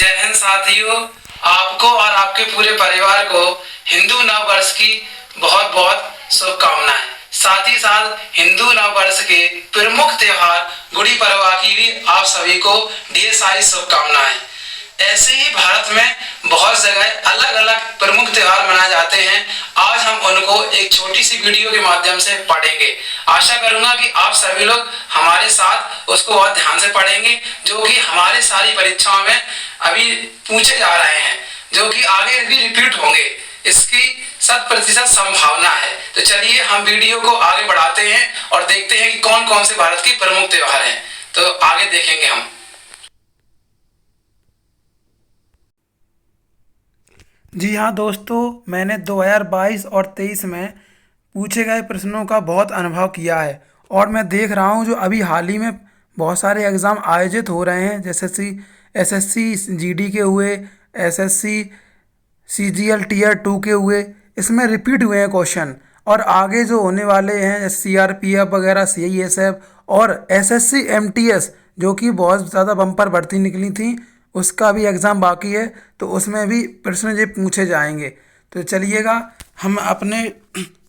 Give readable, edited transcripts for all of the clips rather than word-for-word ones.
जय हिंद साथियों। आपको और आपके पूरे परिवार को हिंदू नव वर्ष की बहुत बहुत शुभकामनाएं। साथ ही साथ हिंदू नव वर्ष के प्रमुख त्योहार गुड़ी पड़वा की भी आप सभी को ढेर सारी शुभकामनाएं। ऐसे ही भारत में बहुत जगह अलग अलग प्रमुख त्योहार मनाए जाते हैं। आज हम उनको एक छोटी सी वीडियो के माध्यम से पढ़ेंगे। आशा करूंगा कि आप सभी लोग हमारे साथ उसको बहुत ध्यान से पढ़ेंगे, जो कि हमारे सारी परीक्षाओं में अभी पूछे जा रहे हैं, जो कि आगे भी रिपीट होंगे। इसकी 100% संभावना है। तो चलिए हम वीडियो को आगे बढ़ाते हैं और देखते हैं कि कौन कौन से भारत के प्रमुख त्योहार हैं। तो आगे देखेंगे हम। जी हाँ दोस्तों, मैंने 2022 और 23 में पूछे गए प्रश्नों का बहुत अनुभव किया है और मैं देख रहा हूँ जो अभी हाल ही में बहुत सारे एग्ज़ाम आयोजित हो रहे हैं, जैसे एसएससी जीडी के हुए, एसएससी सीजीएल टीयर 2 के हुए। इसमें रिपीट हुए हैं क्वेश्चन और आगे जो होने वाले हैं सीआरपीएफ वगैरह, सीआईएसएफ और एसएससी एमटीएस, जो कि बहुत ज़्यादा बम्पर भर्ती निकली थी, उसका भी एग्ज़ाम बाकी है, तो उसमें भी प्रश्न ये पूछे जाएंगे। तो चलिएगा हम अपने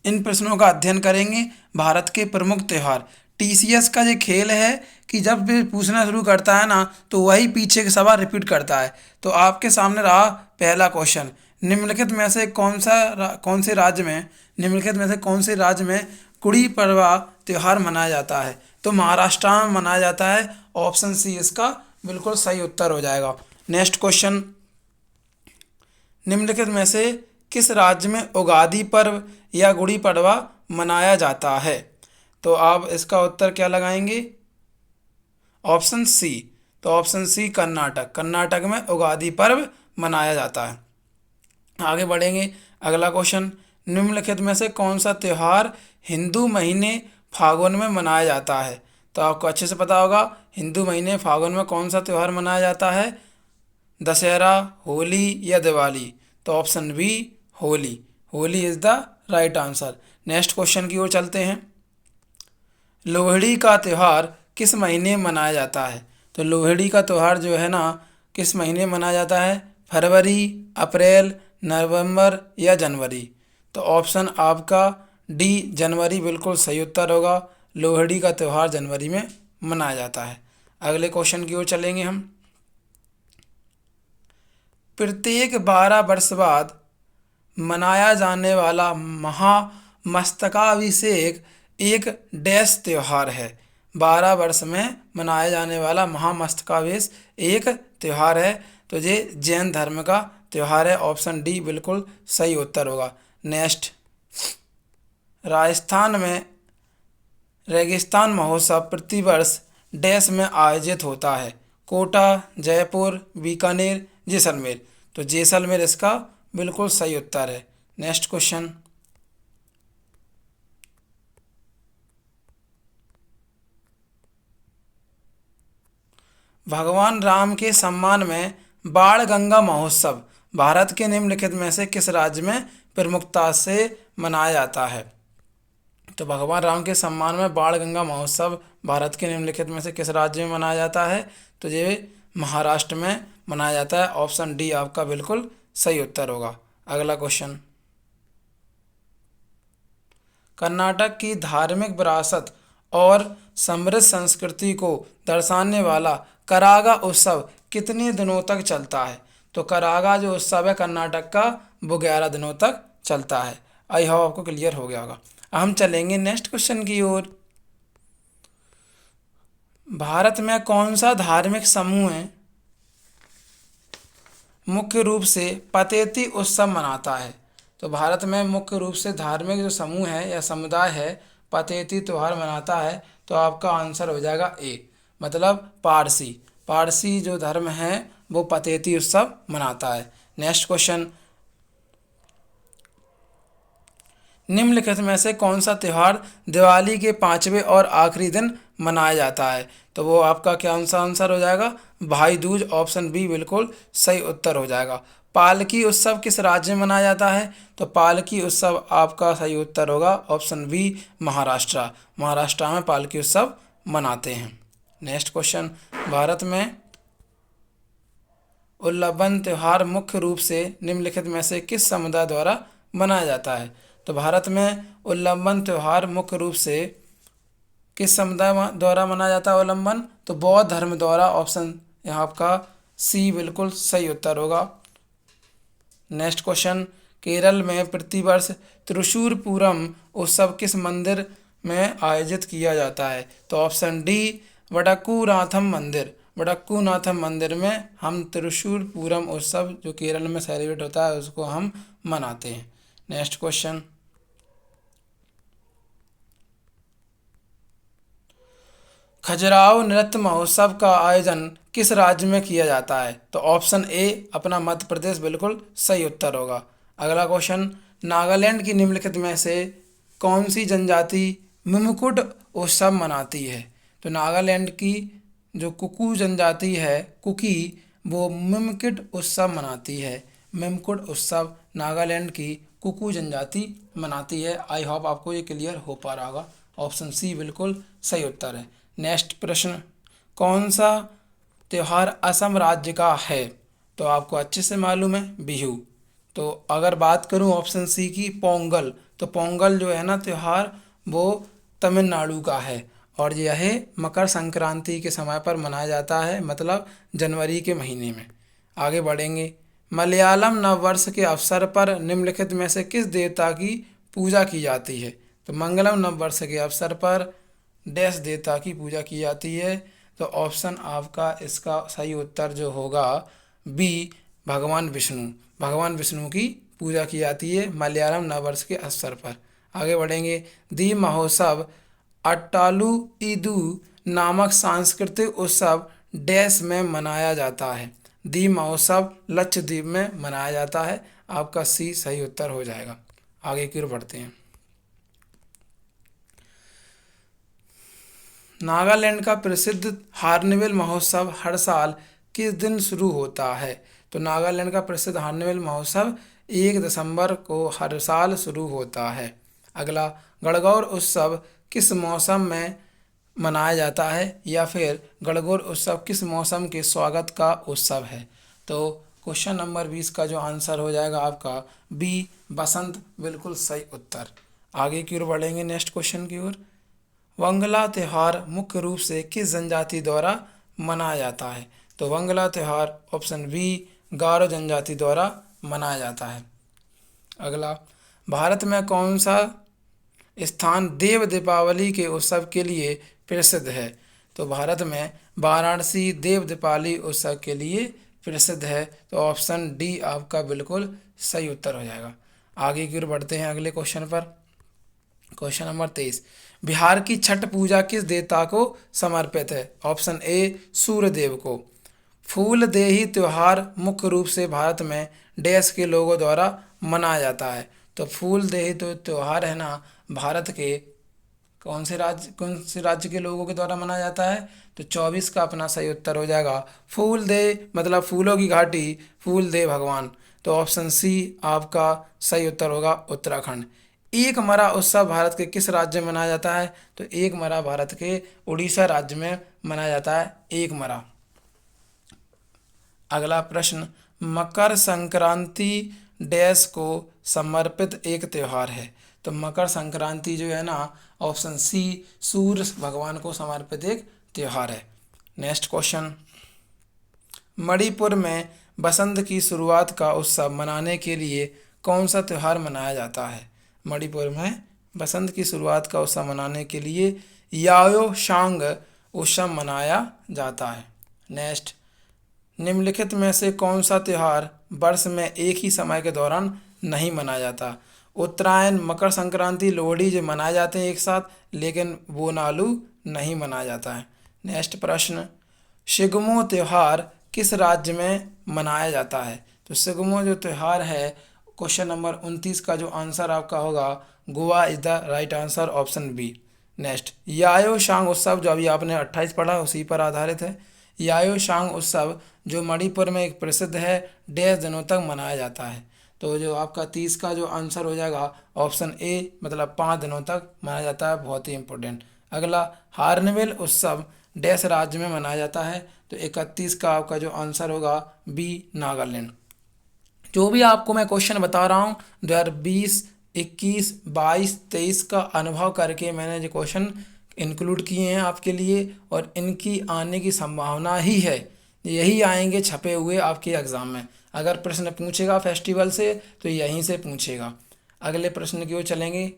इन प्रश्नों का अध्ययन करेंगे। भारत के प्रमुख त्यौहार। टीसीएस का ये खेल है कि जब भी पूछना शुरू करता है ना, तो वही पीछे के सवाल रिपीट करता है। तो आपके सामने रहा पहला क्वेश्चन, निम्नलिखित में से कौन से राज्य में गुड़ी पड़वा त्यौहार मनाया जाता है? तो महाराष्ट्र में मनाया जाता है। ऑप्शन सी इसका बिल्कुल सही उत्तर हो जाएगा। नेक्स्ट क्वेश्चन, निम्नलिखित में से किस राज्य में उगादी पर्व या गुड़ी पड़वा मनाया जाता है? तो आप इसका उत्तर क्या लगाएंगे? Option C. तो ऑप्शन सी कर्नाटक में उगादी पर्व मनाया जाता है। आगे बढ़ेंगे। अगला क्वेश्चन, निम्नलिखित में से कौन सा त्यौहार हिंदू महीने फागुन में मनाया जाता है? तो आपको अच्छे से पता होगा हिंदू महीने फागुन में कौन सा त्यौहार मनाया जाता है। दशहरा, होली या दिवाली? तो option B Holi. Holi is the right answer. Next question की ओर चलते हैं। लोहड़ी का त्यौहार किस महीने में मनाया जाता है? तो लोहड़ी का त्यौहार जो है ना, किस महीने में मनाया जाता है? फरवरी, अप्रैल, नवंबर या जनवरी? तो ऑप्शन आपका डी जनवरी बिल्कुल सही उत्तर होगा। लोहड़ी का त्यौहार जनवरी में मनाया जाता है। अगले क्वेश्चन की ओर चलेंगे हम। प्रत्येक 12 वर्ष बाद मनाया जाने वाला महामस्तकाभिषेक एक डैश त्यौहार है। 12 वर्ष में मनाया जाने वाला महामस्तकाभिषेक एक त्यौहार है। तो ये जैन धर्म का त्यौहार है। ऑप्शन डी बिल्कुल सही उत्तर होगा। नेक्स्ट, राजस्थान में रेगिस्तान महोत्सव प्रतिवर्ष डैश में आयोजित होता है? कोटा, जयपुर, बीकानेर, जैसलमेर? तो जैसलमेर इसका बिल्कुल सही उत्तर है। नेक्स्ट क्वेश्चन, भगवान राम के सम्मान में बाण गंगा महोत्सव भारत के निम्नलिखित में से किस राज्य में प्रमुखता से मनाया जाता है? तो भगवान राम के सम्मान में बाण गंगा महोत्सव भारत के निम्नलिखित में से किस राज्य में मनाया जाता है? तो ये महाराष्ट्र में मनाया जाता है। ऑप्शन डी आपका बिल्कुल सही उत्तर होगा। अगला क्वेश्चन, कर्नाटक की धार्मिक विरासत और समृद्ध संस्कृति को दर्शाने वाला करागा उत्सव कितने दिनों तक चलता है? तो करागा जो उत्सव है कर्नाटक का, वो 11 दिनों तक चलता है। आई होप आपको क्लियर हो गया होगा। हम चलेंगे नेक्स्ट क्वेश्चन की ओर। भारत में कौन सा धार्मिक समूह है मुख्य रूप से पतेती उत्सव मनाता है? तो भारत में मुख्य रूप से धार्मिक जो समूह है या समुदाय है पतेती त्यौहार मनाता है। तो आपका आंसर हो जाएगा ए, मतलब पारसी जो धर्म है वो पतेती उत्सव मनाता है। नेक्स्ट क्वेश्चन, निम्नलिखित में से कौन सा त्यौहार दिवाली के 5वें और आखिरी दिन मनाया जाता है? तो वो आपका क्या आंसर हो जाएगा? भाई दूज। ऑप्शन बी बिल्कुल सही उत्तर हो जाएगा। पालकी उत्सव किस राज्य में मनाया जाता है? तो पालकी उत्सव आपका सही उत्तर होगा। ऑप्शन बी महाराष्ट्र में पालकी उत्सव मनाते हैं। नेक्स्ट क्वेश्चन, भारत में उल्लंघन त्यौहार मुख्य रूप से निम्नलिखित में से किस समुदाय द्वारा मनाया जाता है? तो भारत में उल्लंघन त्यौहार मुख्य रूप से किस समुदाय द्वारा मनाया जाता है उल्लंघन? तो बौद्ध धर्म द्वारा। ऑप्शन यहाँ आपका सी बिल्कुल सही उत्तर होगा। नेक्स्ट क्वेश्चन, केरल में प्रतिवर्ष त्रिशूर पूरम उत्सव किस मंदिर में आयोजित किया जाता है? तो ऑप्शन डी वडक्कूनाथम मंदिर। वडक्कूनाथम मंदिर में हम त्रिशूर पूरम उत्सव जो केरल में सेलिब्रेट होता है उसको हम मनाते हैं। नेक्स्ट क्वेश्चन, खजुराहो नृत्य महोत्सव का आयोजन किस राज्य में किया जाता है? तो ऑप्शन ए अपना मध्य प्रदेश बिल्कुल सही उत्तर होगा। अगला क्वेश्चन, नागालैंड की निम्नलिखित में से कौन सी जनजाति मिमकुट उत्सव मनाती है? तो नागालैंड की जो कुकी जनजाति है, कुकी, वो मिमकुट उत्सव मनाती है। मिमकुट उत्सव नागालैंड की कुकी जनजाति मनाती है। आई होप आपको ये क्लियर हो पा रहा होगा। ऑप्शन सी बिल्कुल सही उत्तर है। नेक्स्ट प्रश्न, कौन सा त्यौहार असम राज्य का है? तो आपको अच्छे से मालूम है, बिहू। तो अगर बात करूं ऑप्शन सी की, पोंगल, तो पोंगल जो है ना त्यौहार वो तमिलनाडु का है और यह मकर संक्रांति के समय पर मनाया जाता है, मतलब जनवरी के महीने में। आगे बढ़ेंगे, मलयालम नववर्ष के अवसर पर निम्नलिखित में से किस देवता की पूजा की जाती है? तो मंगलम नववर्ष के अवसर पर डैश देवता की पूजा की जाती है। तो ऑप्शन आपका इसका सही उत्तर जो होगा बी, भगवान विष्णु। भगवान विष्णु की पूजा की जाती है मलयालम नववर्ष के अवसर पर। आगे बढ़ेंगे, दी महोत्सव अट्टालू ईदू नामक सांस्कृतिक उत्सव डैश में मनाया जाता है? दी महोत्सव लक्षद्वीप में मनाया जाता है। आपका सी सही उत्तर हो जाएगा। आगे की ओर बढ़ते हैं, नागालैंड का प्रसिद्ध हार्नबिल महोत्सव हर साल किस दिन शुरू होता है? तो नागालैंड का प्रसिद्ध हार्नबिल महोत्सव 1 दिसंबर को हर साल शुरू होता है। अगला, गणगौर उत्सव किस मौसम में मनाया जाता है, या फिर गणगौर उत्सव किस मौसम के स्वागत का उत्सव है? तो क्वेश्चन नंबर 20 का जो आंसर हो जाएगा आपका बी, बसंत, बिल्कुल सही उत्तर। आगे की ओर बढ़ेंगे नेक्स्ट क्वेश्चन की ओर, वंगला त्यौहार मुख्य रूप से किस जनजाति द्वारा मनाया जाता है? तो वंगला त्यौहार ऑप्शन बी, गारो जनजाति द्वारा मनाया जाता है। अगला, भारत में कौन सा स्थान देव दीपावली के उत्सव के लिए प्रसिद्ध है? तो भारत में वाराणसी देव दीपावली उत्सव के लिए प्रसिद्ध है। तो ऑप्शन डी आपका बिल्कुल सही उत्तर हो जाएगा। आगे की ओर बढ़ते हैं अगले क्वेश्चन पर। क्वेश्चन नंबर 23, बिहार की छठ पूजा किस देवता को समर्पित है? ऑप्शन ए, सूर्य देव को। फूलदेही त्यौहार मुख्य रूप से भारत में डैश के लोगों द्वारा मनाया जाता है? तो फूलदेही तो त्यौहार है ना, भारत के कौन से राज्य के लोगों के द्वारा मनाया जाता है? तो 24 का अपना सही उत्तर हो जाएगा फूलदेह, मतलब फूलों की घाटी, फूलदेह भगवान। तो ऑप्शन सी आपका सही उत्तर होगा, उत्तराखंड। एक मरा उत्सव भारत के किस राज्य में मनाया जाता है? तो एक मरा भारत के उड़ीसा राज्य में मनाया जाता है, एक मरा। अगला प्रश्न, मकर संक्रांति डैश को समर्पित एक त्यौहार है? तो मकर संक्रांति जो है ना, ऑप्शन सी, सूर्य भगवान को समर्पित एक त्यौहार है। नेक्स्ट क्वेश्चन, मणिपुर में बसंत की शुरुआत का उत्सव मनाने के लिए कौन सा त्यौहार मनाया जाता है? मणिपुर में बसंत की शुरुआत का उत्सव मनाने के लिए याओ शांग उत्सव मनाया जाता है। नेक्स्ट, निम्नलिखित में से कौन सा त्यौहार वर्ष में एक ही समय के दौरान नहीं मनाया जाता? उत्तरायण, मकर संक्रांति, लोहड़ी जो मनाए जाते हैं एक साथ, लेकिन बोनालू नहीं मनाया जाता है। नेक्स्ट प्रश्न, शिगमो त्यौहार किस राज्य में मनाया जाता है? तो शिगमो जो त्यौहार है, क्वेश्चन नंबर 29 का जो आंसर आपका होगा, Goa is the right answer, option B. Next, Yaoshang उत्सव जो अभी आपने 28 पढ़ा उसी पर आधारित है। याओ शांग उत्सव जो मणिपुर में एक प्रसिद्ध है, डैश दिनों तक मनाया जाता है? तो जो आपका 30 का जो आंसर हो जाएगा ऑप्शन ए, मतलब 5 दिनों तक मनाया जाता है, बहुत ही इंपॉर्टेंट। अगला, हार्नबिल उत्सव डैश राज्य में मनाया जाता है? तो 31 का आपका जो आंसर होगा बी नागालैंड। जो भी आपको मैं क्वेश्चन बता रहा हूँ 2020, 21, 22, 23 का अनुभव करके मैंने जो क्वेश्चन इंक्लूड किए हैं आपके लिए, और इनकी आने की संभावना ही है, यही आएंगे छपे हुए आपके एग्ज़ाम में। अगर प्रश्न पूछेगा फेस्टिवल से तो यहीं से पूछेगा। अगले प्रश्न की ओर चलेंगे।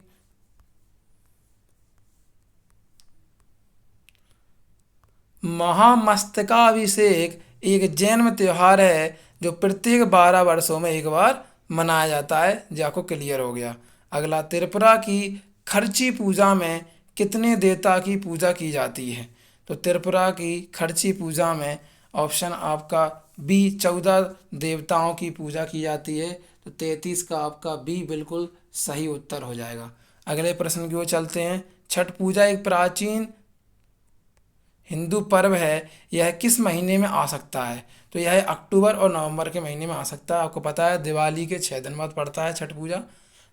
महामस्तकाभिषेक एक जैन त्योहार है जो प्रत्येक 12 वर्षों में एक बार मनाया जाता है। जो आपको क्लियर हो गया। अगला, त्रिपुरा की खर्ची पूजा में कितने देवता की पूजा की जाती है? तो त्रिपुरा की खर्ची पूजा में ऑप्शन आपका बी 14 देवताओं की पूजा की जाती है। तो 33 का आपका बी बिल्कुल सही उत्तर हो जाएगा। अगले प्रश्न की ओर चलते हैं। छठ पूजा एक प्राचीन हिंदू पर्व है, यह किस महीने में आ सकता है? तो यह अक्टूबर और नवंबर के महीने में आ सकता है। आपको पता है दिवाली के 6 दिन बाद पड़ता है छठ पूजा,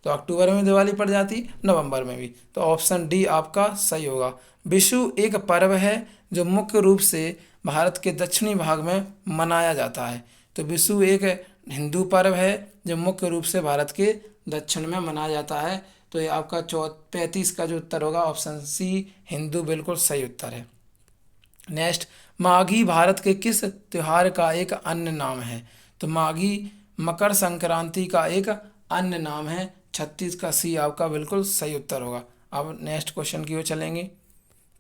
तो अक्टूबर में दिवाली पड़ जाती, नवंबर में भी। तो ऑप्शन डी आपका सही होगा। विशु एक पर्व है जो मुख्य रूप से भारत के दक्षिणी भाग में मनाया जाता है। तो विशु एक हिंदू पर्व है जो मुख्य रूप से भारत के दक्षिण में मनाया जाता है। तो ये आपका 35 का जो उत्तर होगा ऑप्शन सी हिंदू बिल्कुल सही उत्तर है। नेक्स्ट, माघी भारत के किस त्योहार का एक अन्य नाम है? तो माघी मकर संक्रांति का एक अन्य नाम है। 36 का सी आपका बिल्कुल सही उत्तर होगा। अब नेक्स्ट क्वेश्चन की ओर चलेंगे।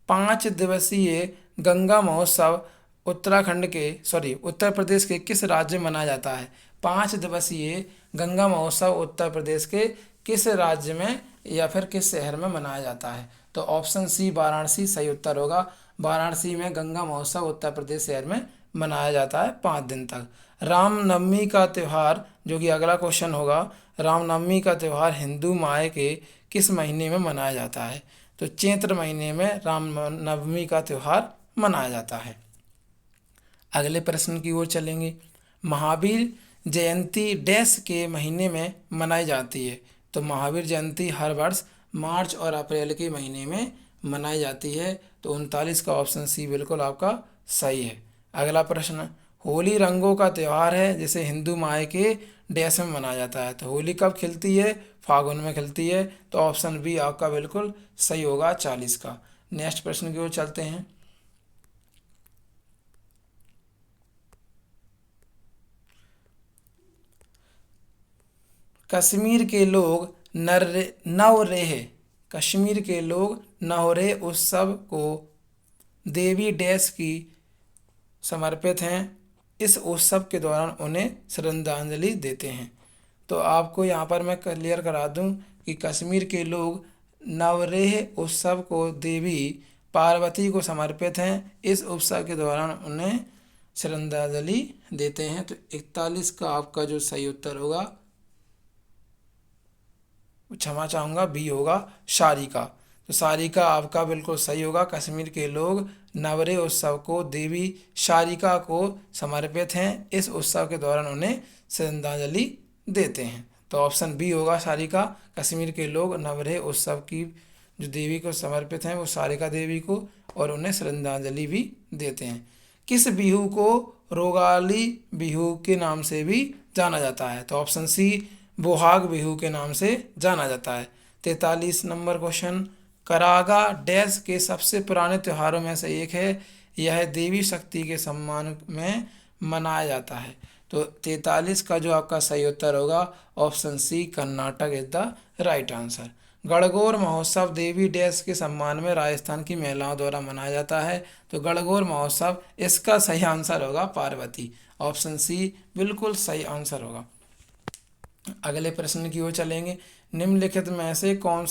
5 दिवसीय गंगा महोत्सव उत्तर प्रदेश के किस राज्य में मनाया जाता है? 5 दिवसीय गंगा महोत्सव उत्तर प्रदेश के किस राज्य में या फिर किस शहर में मनाया जाता है? तो ऑप्शन सी वाराणसी सही उत्तर होगा। वाराणसी में गंगा महोत्सव उत्तर प्रदेश शहर में मनाया जाता है 5 दिन तक। रामनवमी का त्यौहार, जो कि अगला क्वेश्चन होगा, रामनवमी का त्यौहार हिंदू माह के किस महीने में मनाया जाता है? तो चैत्र महीने में रामनवमी का त्यौहार मनाया जाता है। अगले प्रश्न की ओर चलेंगे। महावीर जयंती डैश के महीने में मनाई जाती है? तो महावीर जयंती हर वर्ष मार्च और अप्रैल के महीने में मनाई जाती है। तो 39 का ऑप्शन सी बिल्कुल आपका सही है। अगला प्रश्न, होली रंगों का त्यौहार है जिसे हिंदू माह के डैश में मनाया जाता है। तो होली कब खिलती है? फागुन में खिलती है। तो ऑप्शन बी आपका बिल्कुल सही होगा 40 का। नेक्स्ट प्रश्न की ओर चलते हैं। कश्मीर के लोग नवरेह उत्सव को देवी डैश की समर्पित हैं। इस उत्सव के दौरान उन्हें श्रद्धांजलि देते हैं। तो आपको यहाँ पर मैं क्लियर करा दूं कि कश्मीर के लोग नवरेह उत्सव को देवी पार्वती को समर्पित हैं। इस उत्सव के दौरान उन्हें श्रद्धांजलि देते हैं। तो 41 का आपका जो सही उत्तर होगा, क्षमा चाहूँगा, बी होगा शारिका। तो शारिका आपका बिल्कुल सही होगा। कश्मीर के लोग नवरेह उत्सव को देवी शारिका को समर्पित हैं। इस उत्सव के दौरान उन्हें श्रद्धांजलि देते हैं। तो ऑप्शन बी होगा शारिका। कश्मीर के लोग नवरेह उत्सव की जो देवी को समर्पित हैं वो शारिका देवी को, और उन्हें श्रद्धांजलि भी देते हैं। किस बिहू को रोगाली बिहू के नाम से भी जाना जाता है? तो ऑप्शन सी बोहाग बिहू के नाम से जाना जाता है। 43 नंबर क्वेश्चन, करागा डैश के सबसे पुराने त्योहारों में से एक है, यह देवी शक्ति के सम्मान में मनाया जाता है। तो 43 का जो आपका सही उत्तर होगा option C Karnataka is the right answer. Gangaur महोत्सव देवी डैश के सम्मान में राजस्थान की महिलाओं द्वारा मनाया जाता है। तो गणगौर महोत्सव, इसका सही आंसर होगा पार्वती। ऑप्शन सी बिल्कुल सही आंसर होगा। अगले प्रश्न की ओर चलेंगे। निम्नलिखित में से कौन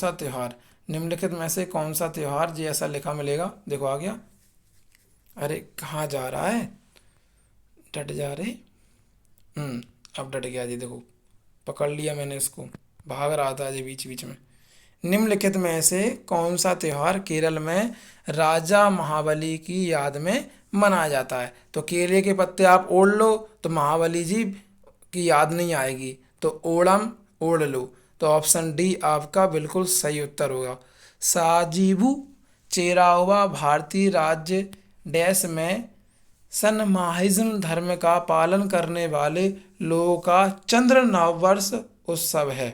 सा त्यौहार जैसा लिखा मिलेगा? देखो आ गया। अरे कहाँ जा रहा है, डट जा रहे। अब डट गया जी, देखो पकड़ लिया मैंने इसको, भाग रहा था जी बीच बीच में। निम्नलिखित में से कौन सा त्यौहार केरल में राजा महाबली की याद में मनाया जाता है? तो केले के पत्ते आप ओढ़ लो तो महाबली जी की याद नहीं आएगी, तो ओणम ओढ़ लो। तो ऑप्शन डी आपका बिल्कुल सही उत्तर होगा। साजीबू चेरावा भारतीय राज्य डैश में सनमाहिज्म धर्म का पालन करने वाले लोगों का चंद्र नववर्ष उत्सव है।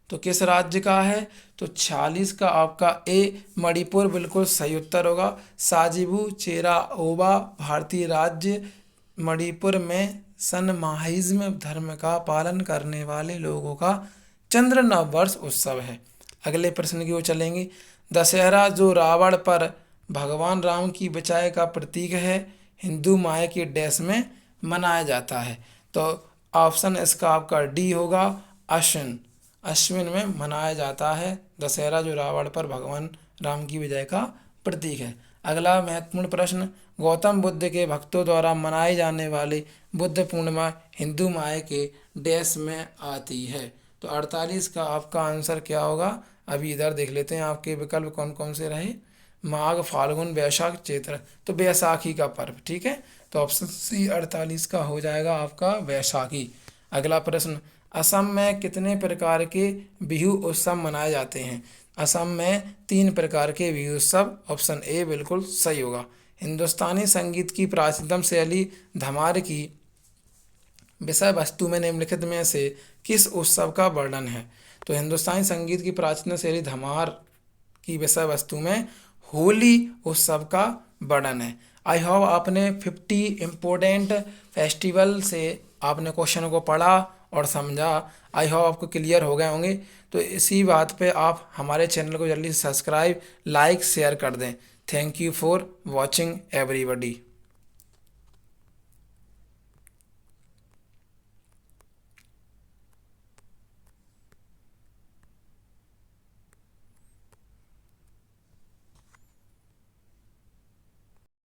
तो किस राज्य का है? तो 46 का आपका ए मणिपुर बिल्कुल सही उत्तर होगा। साजिबू चेरा ओबा भारतीय राज्य मणिपुर में सनमाहिज्म धर्म का पालन करने वाले लोगों का चंद्र नववर्ष उत्सव है। अगले प्रश्न की ओर चलेंगे। दशहरा जो रावण पर भगवान राम की विजय का प्रतीक है, हिंदू माह के डैश में मनाया जाता है। तो ऑप्शन इसका आपका डी होगा, अश्विन। अश्विन में मनाया जाता है दशहरा, जो रावण पर भगवान राम की विजय का प्रतीक है। अगला महत्वपूर्ण प्रश्न, गौतम बुद्ध के भक्तों द्वारा मनाई जाने वाली बुद्ध पूर्णिमा हिंदू माह के डैश में आती है। तो 48 का आपका आंसर क्या होगा? अभी इधर देख लेते हैं आपके विकल्प कौन कौन से रहे। माघ, फाल्गुन, वैशाख, चैत्र, तो बैसाखी का पर्व। ठीक है, तो ऑप्शन सी 48 का हो जाएगा आपका वैशाखी। अगला प्रश्न, असम में कितने प्रकार के बिहू उत्सव मनाए जाते हैं? असम में 3 प्रकार के बिहू उत्सव, ऑप्शन ए बिल्कुल सही होगा। हिंदुस्तानी संगीत की प्राचीनतम शैली धमार की विषय वस्तु में निम्नलिखित में से किस उत्सव का वर्णन है? तो हिंदुस्तानी संगीत की प्राचीन शैली धमार की विषय वस्तु में होली उत्सव का वर्णन है। आई होप आपने 50 इम्पोर्टेंट फेस्टिवल से आपने क्वेश्चन को पढ़ा और समझा। आई होप आपको क्लियर हो गए होंगे। तो इसी बात पे आप हमारे चैनल को जल्दी से सब्सक्राइब, लाइक, शेयर कर दें। Thank you for watching everybody.